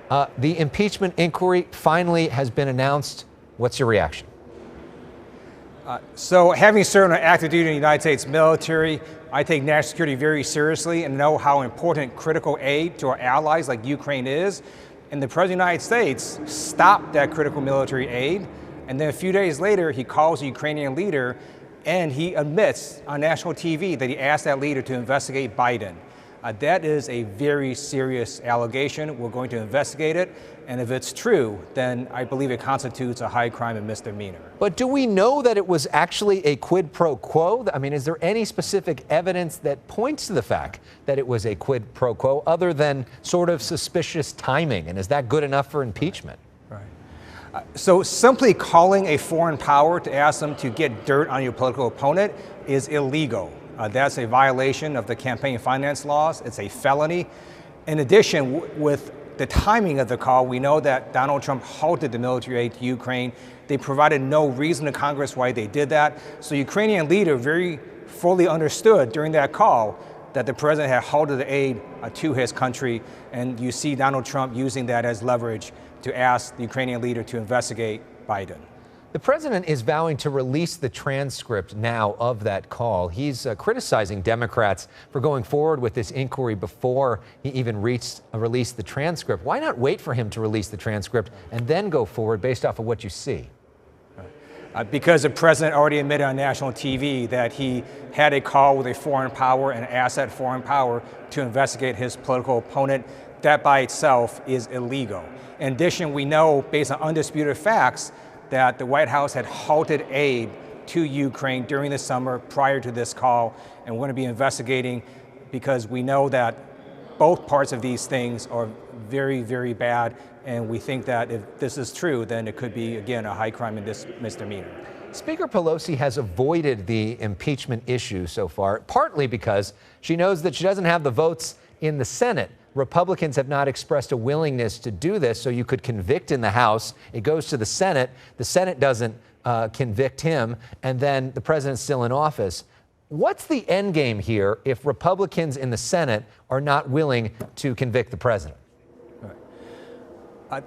The impeachment inquiry finally has been announced. What's your reaction? So having served on active duty in the United States military, I take national security very seriously and know how important critical aid to our allies like Ukraine is. And the President of the United States stopped that critical military aid. And then a few days later, he calls the Ukrainian leader and he admits on national TV that he asked that leader to investigate Biden. That is a very serious allegation. We're going to investigate it. And if it's true, then I believe it constitutes a high crime and misdemeanor. But do we know that it was actually a quid pro quo? I mean, is there any specific evidence that points to the fact that it was a quid pro quo other than sort of suspicious timing? And is that good enough for impeachment? Right. So simply calling a foreign power to ask them to get dirt on your political opponent is illegal. That's a violation of the campaign finance laws. It's a felony. In addition, with the timing of the call, we know that Donald Trump halted the military aid to Ukraine. They provided no reason to Congress why they did that. So Ukrainian leader very fully understood during that call that the president had halted the aid to his country. And you see Donald Trump using that as leverage to ask the Ukrainian leader to investigate Biden. The president is vowing to release the transcript now of that call. He's criticizing Democrats for going forward with this inquiry before he even released the transcript. Why not wait for him to release the transcript and then go forward based off of what you see? Because the president already admitted on national TV that he had a call with a foreign power and asked that foreign power to investigate his political opponent. That by itself is illegal. In addition, we know based on undisputed facts that the White House had halted aid to Ukraine during the summer prior to this call, and we're going to be investigating because we know that both parts of these things are very, very bad, and we think that if this is true, then it could be, again, a high crime and misdemeanor. Speaker Pelosi has avoided the impeachment issue so far, partly because she knows that she doesn't have the votes in the Senate. Republicans have not expressed a willingness to do this, so you could convict in the House. It goes to the Senate doesn't convict him, and then the president's still in office. What's the end game here if Republicans in the Senate are not willing to convict the president?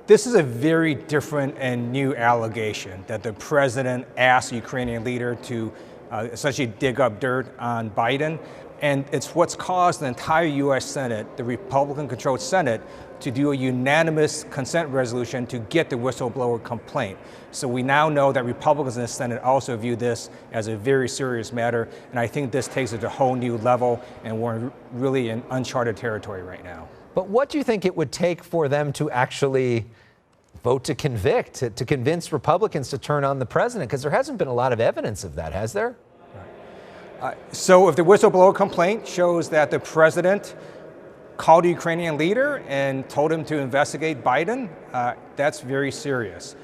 This is a very different and new allegation that the president asked the Ukrainian leader to essentially dig up dirt on Biden. And it's what's caused the entire U.S. Senate, the Republican-controlled Senate, to do a unanimous consent resolution to get the whistleblower complaint. So we now know that Republicans in the Senate also view this as a very serious matter, and I think this takes it to a whole new level, and we're really in uncharted territory right now. But what do you think it would take for them to actually vote to convict, to convince Republicans to turn on the president? Because there hasn't been a lot of evidence of that, has there? So if the whistleblower complaint shows that the president called the Ukrainian leader and told him to investigate Biden, that's very serious.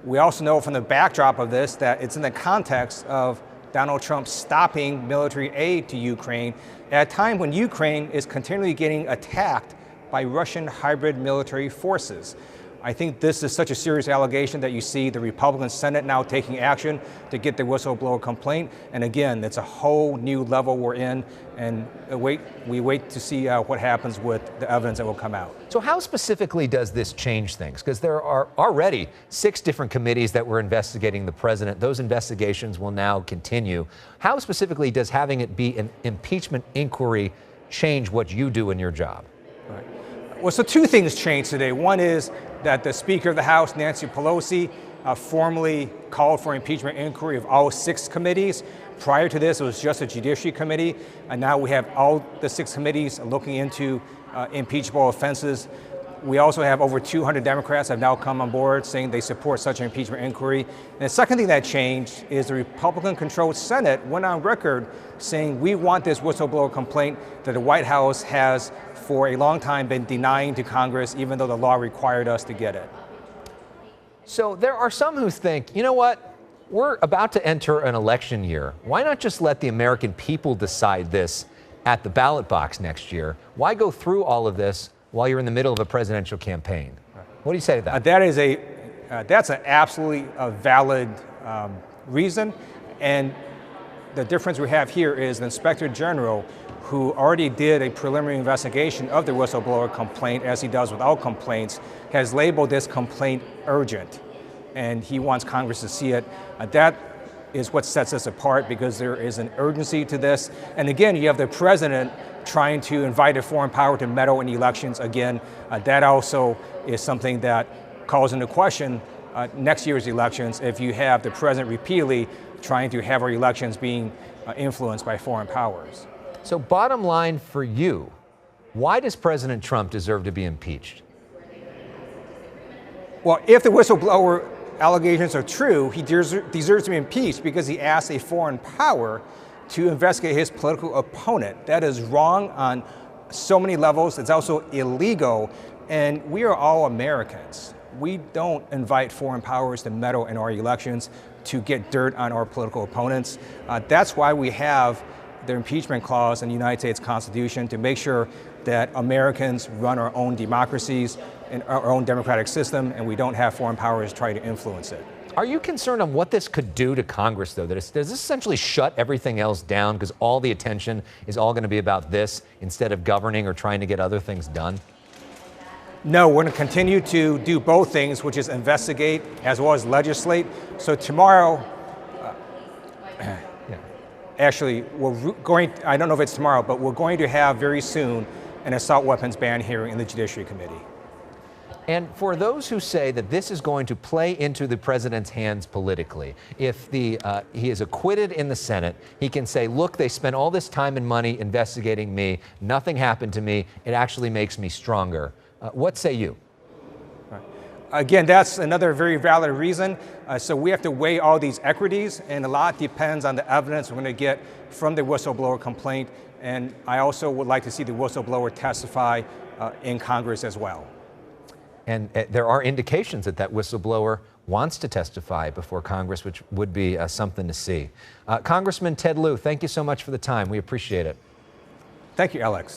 We also know from the backdrop of this that it's in the context of Donald Trump stopping military aid to Ukraine at a time when Ukraine is continually getting attacked by Russian hybrid military forces. I think this is such a serious allegation that you see the Republican Senate now taking action to get the whistleblower complaint. And again, it's a whole new level we're in, and we wait to see what happens with the evidence that will come out. So how specifically does this change things? Because there are already 6 different committees that were investigating the president. Those investigations will now continue. How specifically does having it be an impeachment inquiry change what you do in your job? Right. Well, so 2 things changed today. One is that the Speaker of the House, Nancy Pelosi, formally called for impeachment inquiry of all 6 committees. Prior to this, it was just a Judiciary Committee, and now we have all the 6 committees looking into impeachable offenses. We also have over 200 Democrats have now come on board saying they support such an impeachment inquiry. And the second thing that changed is the Republican-controlled Senate went on record saying we want this whistleblower complaint that the White House has for a long time been denying to Congress, even though the law required us to get it. So there are some who think, you know what, we're about to enter an election year. Why not just let the American people decide this at the ballot box next year? Why go through all of this while you're in the middle of a presidential campaign? What do you say to that? That's an absolutely valid reason. And the difference we have here is the Inspector General who already did a preliminary investigation of the whistleblower complaint, as he does with all complaints, has labeled this complaint urgent, and he wants Congress to see it. That is what sets us apart, because there is an urgency to this. And again, you have the president trying to invite a foreign power to meddle in elections again. That also is something that calls into question next year's elections, if you have the president repeatedly trying to have our elections being influenced by foreign powers. So bottom line for you, why does President Trump deserve to be impeached? Well, if the whistleblower allegations are true, he deserves to be impeached because he asked a foreign power to investigate his political opponent. That is wrong on so many levels. It's also illegal, and we are all Americans. We don't invite foreign powers to meddle in our elections to get dirt on our political opponents. That's why we have the impeachment clause in the United States Constitution, to make sure that Americans run our own democracies and our own democratic system, and we don't have foreign powers try to influence it. Are you concerned on what this could do to Congress, though? Does this essentially shut everything else down because all the attention is all going to be about this instead of governing or trying to get other things done? No, we're going to continue to do both things, which is investigate as well as legislate. So tomorrow, actually, I don't know if it's tomorrow, but we're going to have very soon an assault weapons ban hearing in the Judiciary Committee. And for those who say that this is going to play into the president's hands politically, if he is acquitted in the Senate, he can say, look, they spent all this time and money investigating me. Nothing happened to me. It actually makes me stronger. What say you? Again, that's another very valid reason. So we have to weigh all these equities, and a lot depends on the evidence we're going to get from the whistleblower complaint. And I also would like to see the whistleblower testify in Congress as well. And there are indications that that whistleblower wants to testify before Congress, which would be something to see. Congressman Ted Lieu, thank you so much for the time. We appreciate it. Thank you, Alex.